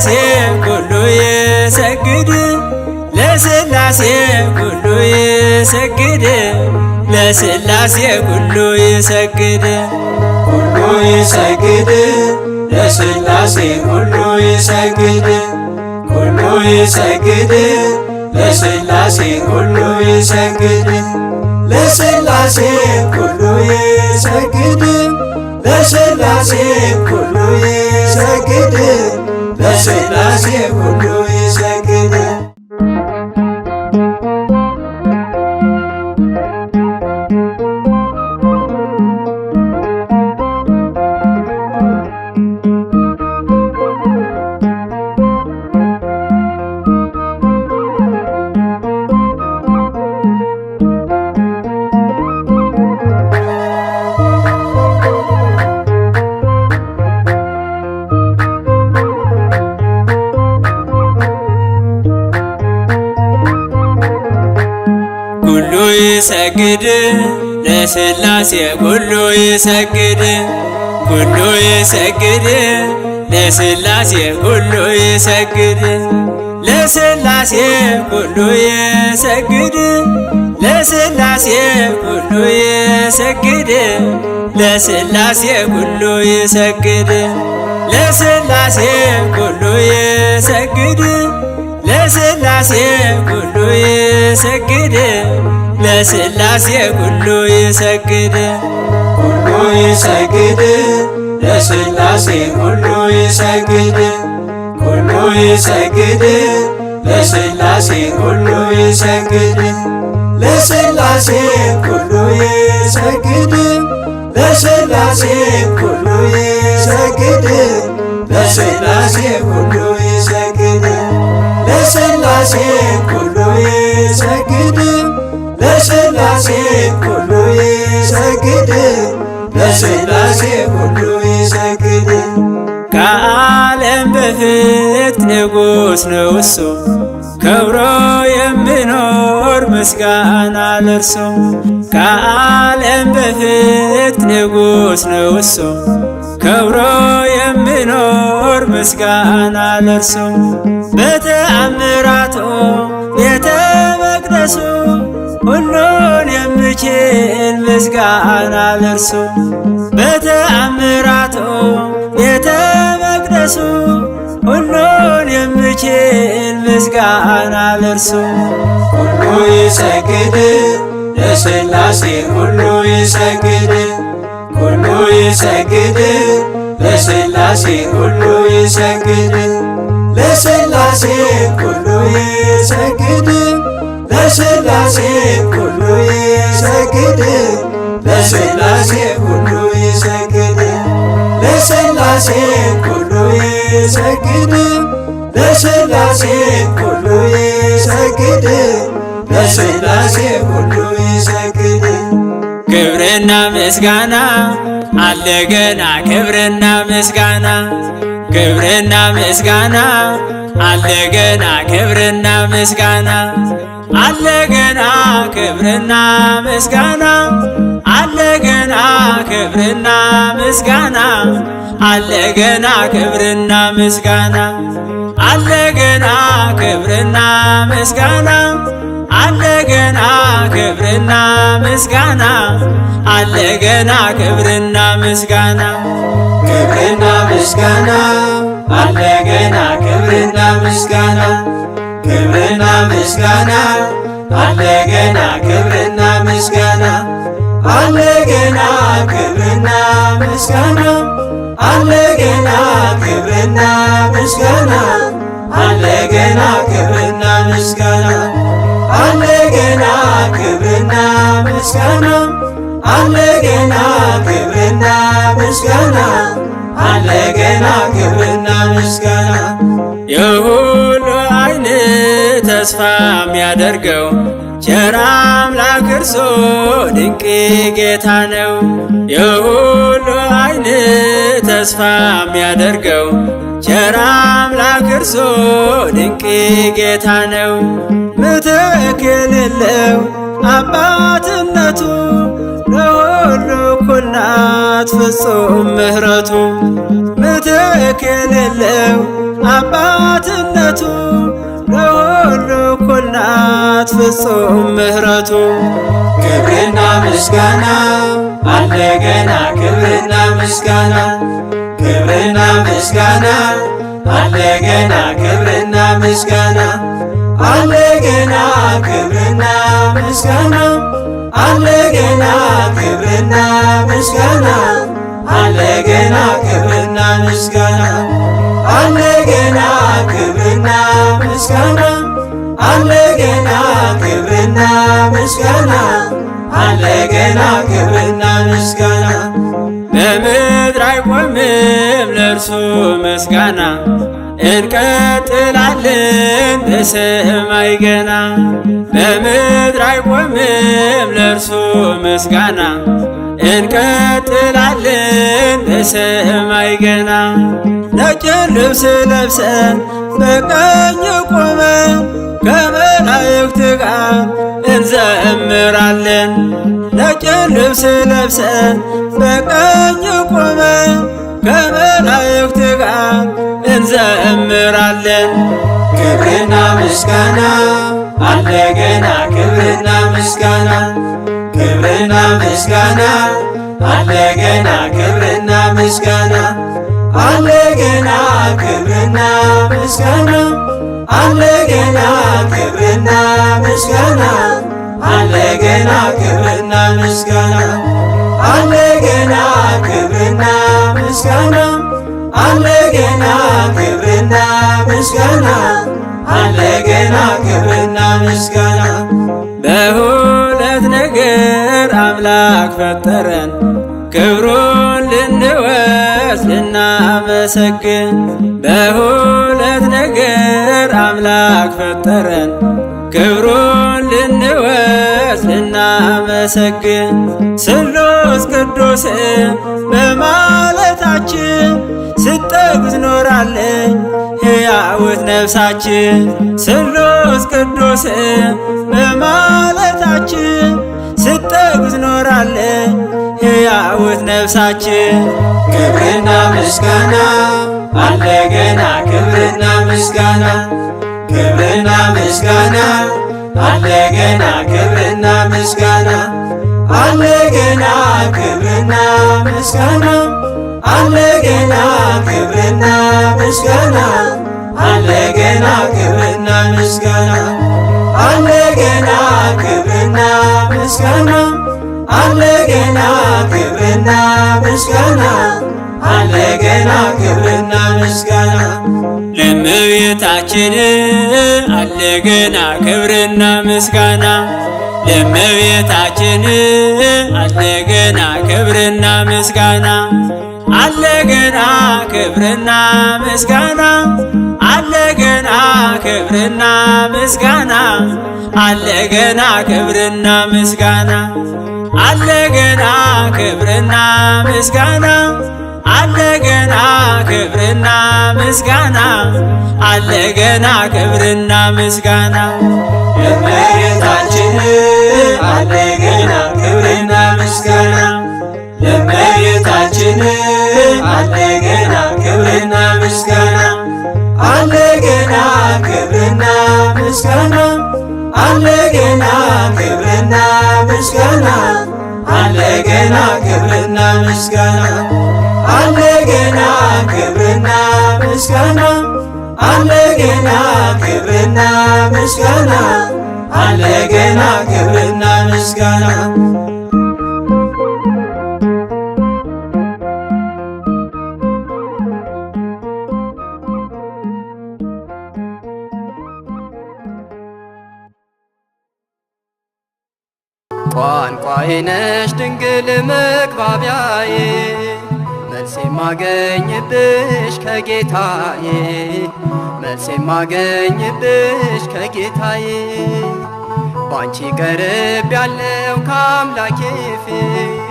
ለሥላሴ ኩሉ ይሰግድ ለሥላሴ ኩሉ ይሰግድ ለሥላሴ ኩሉ ይሰግድ ኩሉ ይሰግድ ለሥላሴ ኩሉ ይሰግድ ኩሉ ይሰግድ ለሥላሴ ኩሉ ይሰግድ ለሥላሴ ኩሉ ይሰግድ ለሥላሴ ኩሉ ይሰግድ ለሥላሴ ኩሉ ይሰግድ ኩሉ ይሰግድ ለሥላሴ ኩሉ ይሰግድ ኩሉ ይሰግድ ለሥላሴ ኩሉ ይሰግድ ለሥላሴ ኩሉ ይሰግድ ለሥላሴ ኩሉ ይሰግድ ለሥላሴ ኩሉ ይሰግድ ለሥላሴ ኩሉ ይሰግድ ለሥላሴ ኩሉ ይሰግድ ለሥላሴ ኩሉ ይሰግድ ኩሉ ይሰግድ ለሥላሴ ኩሉ ይሰግድ ኩሉ ይሰግድ ለሥላሴ ኩሉ ይሰግድ ለሥላሴ ኩሉ ይሰግድ ለሥላሴ ኩሉ ይሰግድ ለሥላሴ ኩሉ ይሰግድ ለሥላሴ ኩሉ ይሰግድ ለሥላሴ ኩሉ ይሰግድ ለሥላሴ ኩሉ ይሰግድ ከዓለም በፊት ንጉሥ ነው እሱ ከብሮ የሚኖር ምስጋና ለእርሱ ከዓለም በፊት ንጉሥ ነው እሱ ከብሮ የሚኖር ምስጋና ለእርሱ በተአምራቱ ቤተ መቅደሱ ሁሉን የሚችል ምስጋና ለእርሱ በተአምራቱ ቤተ መቅደሱ ሁሉን የሚችል ምስጋና ለእርሱ ኩሉ ይሰግድ ለሥላሴ ኩሉ ይሰግድ ኩሉ ይሰግድ ለሥላሴ ኩሉ ይሰግድ ለሥላሴ ኩሉ ይሰግድ ለሥላሴ ኩሉ ይሰግድ ለሥላሴ ኩሉ ይሰግድ ለሥላሴ ኩሉ ይሰግድ ለሥላሴ ኩሉ ይሰግድ ለሥላሴ ኩሉ ይሰግድ ክብርና ምስጋና አለ ገና ክብርና ምስጋና ክብርና ምስጋና አለ ገና ክብርና ምስጋና አለ ገና ክብርና ምስጋና አለ ገና ክብርና ምስጋና አለ ገና ክብርና ምስጋና አለ ገና ክብርና ምስጋና አለ ገና ክብርና ምስጋና አለ ገና ክብርና ምስጋና ክብርና ምስጋና አለ ገና ክብርና ምስጋና ክብርና ምስጋና አለ ገና ክብርና ምስጋና አለ ገና ክብርና ምስጋና አለ ገና ክብርና ምስጋና አለ ገና ክብርና ምስጋና አለ ገና ክብርና ምስጋና አለ ገና ክብርና ምስጋና አለ ገና ክብርና ምስጋና የሁሉ ዓይን ተስፋ የሚያደርገው ቸር አምላክ እርሱ ድንቅ ጌታ ነው። የሁሉ ዓይን ተስፋ የሚያደርገው ቸር አምላክ እርሱ ድንቅ ጌታ ነው። ምትክ የሌለው አባትነቱ ለሁሉ እኩል ናት ፍጹም ምሕረቱ። ምትክ የሌለው አባትነቱ ለሁሉ እኩል ናት ፍጹም ምሕረቱ። ክብርና ምስጋና አለ ገና ክብርና ምስጋና ክብርና ምስጋና አለ ገና ክብርና ምስጋና አለ ገና ክብርና ምስጋና አለ ገና ክብርና ምስጋና አለ ገና ክብርና ምስጋና አለ ገና ክብርና ምስጋና አለ ገና ክብርና ምስጋና አለ ገና ክብርና ምስጋና። በምድር አይቆምም ለእርሱ ምስጋና እንቀጥላለን በሰማይ ገና። በምድር አይቆምም ለእርሱ ምስጋና እንቀጥላለን በሰማይ ገና። ነጭ ልብስ ለብሰን በቀኝ ቆመን ከመላእክት ጋር እንዘምራለን። ነጭ ልብስ ለብሰን በቀኝ ቆመን ከመላእክት ጋር እንዘምራለን። ክብርና ምስጋና አለ ገና ክብርና ምስጋና ክብርና ምስጋና አለ ገና ክብርና ምስጋና አለ ገና ክብርና ምስጋና አለ ገና ክብርና ምስጋና አለ ገና ክብርና ምስጋና አለ ገና ክብርና ምስጋና አለ ገና ክብርና ምስጋና አለ ገና ክብርና ምስጋና። በሁለት ነገር አምላክ ፈጠረን ክብሩን ልንወስድ ልናመሰግን። በሁለት ነገር አምላክ ፈጠረን ክብሩን ልንወስድ ልናመሰግን። ስሉስ ቅዱስ በማለታችን ስትጠግብ ትኖራለች ሕያውት ነፍሳችን። ስሉስ ቅዱስ በማለታችን ስትጠግብ ትኖራለች ሕያውት ነፍሳችን። ክብርና ምስጋና አለ ገና ክብርና ምስጋና ክብርና ምስጋና አለ ገና ክብርና ምስጋና አለ ገና ክብርና ምስጋና አለ ገና ክብርና ምስጋና አለ ገና ክብርና ምስጋና አለ ገና ክብርና ምስጋና አለ ገና ክብርና ምስጋና አለ ገና ክብርና ምስጋና። ለእመቤታችን አለ ገና ክብርና ምስጋና ለእመቤታችን አለ ገና ክብርና ምስጋና አለ ገና ክብርና ምስጋና አለ ገና ክብርና ምስጋና አለ ገና ክብርና ምስጋና አለ ገና ክብርና ምስጋና አለ ገና ክብርና ምስጋና አለ ገና ክብርና ምስጋና። ለእመቤታችን አለ ገና ክብርና ምስጋና ለእመቤታችን አለ ገና ክብርና ምስጋና አለ ገና ክብርና ምስጋና አለ ገና ክብርና ምስጋና አለ ገና ክብርና ምስጋና አለ ገና ክብርና ምስጋና አለ ገና ክብርና ምስጋና አለ ገና ክብርና ምስጋና። ቋንቋዬ ነሽ ድንግል መግባቢያዬ መልስ የማገኝብሽ ከጌታዬ መልስ የማገኝብሽ ከጌታዬ ባንቺ ቀርብ ያለው ከአምላኬ ፊት